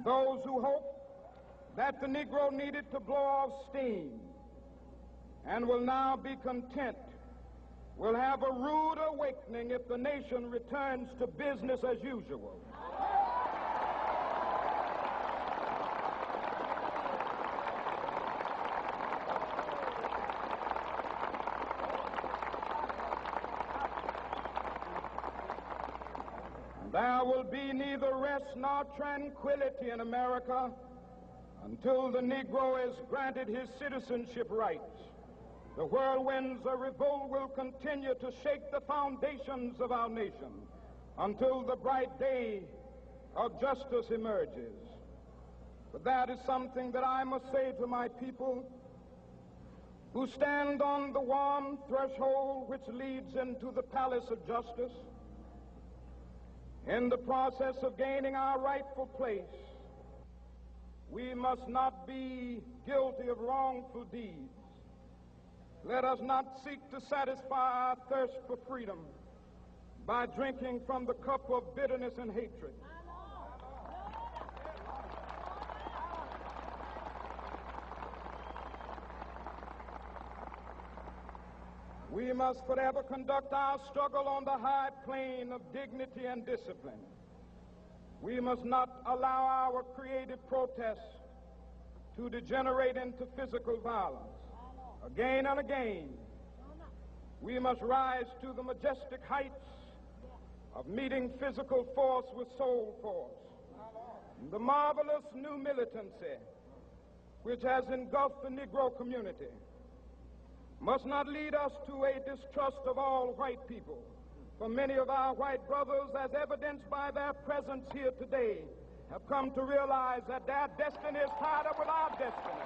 Those who hoped that the Negro needed to blow off steam and will now be content will have a rude awakening if the nation returns to business as usual. There will be neither rest nor tranquility in America until the Negro is granted his citizenship rights. The whirlwinds of revolt will continue to shake the foundations of our nation until the bright day of justice emerges. But that is something that I must say to my people who stand on the warm threshold which leads into the palace of justice. In the process of gaining our rightful place, we must not be guilty of wrongful deeds. Let us not seek to satisfy our thirst for freedom by drinking from the cup of bitterness and hatred. We must forever conduct our struggle on the high plane of dignity and discipline. We must not allow our creative protests to degenerate into physical violence. Again and again, we must rise to the majestic heights of meeting physical force with soul force. The marvelous new militancy which has engulfed the Negro community must not lead us to a distrust of all white people. For many of our white brothers, as evidenced by their presence here today, have come to realize that their destiny is tied up with our destiny.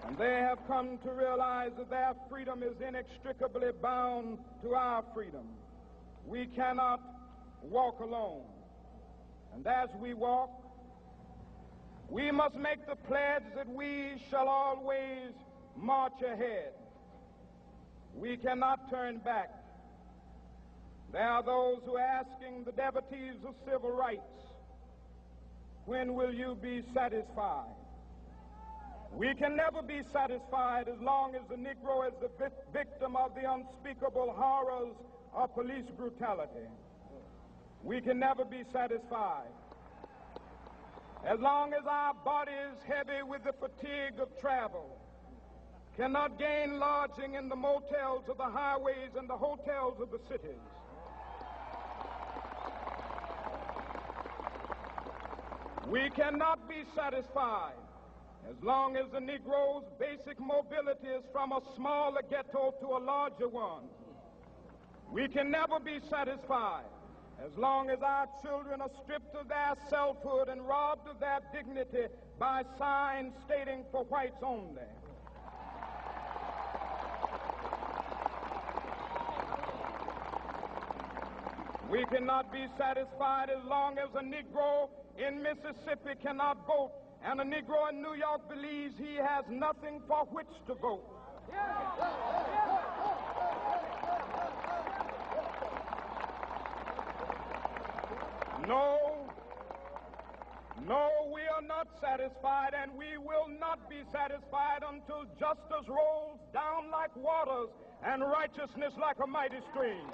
And they have come to realize that their freedom is inextricably bound to our freedom. We cannot walk alone. And as we walk, we must make the pledge that we shall always march ahead. We cannot turn back. There are those who are asking the devotees of civil rights, when will you be satisfied? We can never be satisfied as long as the Negro is the victim of the unspeakable horrors of police brutality. We can never be satisfied as long as our bodies, heavy with the fatigue of travel, cannot gain lodging in the motels of the highways and the hotels of the cities. We cannot be satisfied as long as the Negro's basic mobility is from a smaller ghetto to a larger one. We can never be satisfied as long as our children are stripped of their selfhood and robbed of their dignity by signs stating for whites only. We cannot be satisfied as long as a Negro in Mississippi cannot vote and a Negro in New York believes he has nothing for which to vote. No, we are not satisfied, and we will not be satisfied until justice rolls down like waters and righteousness like a mighty stream.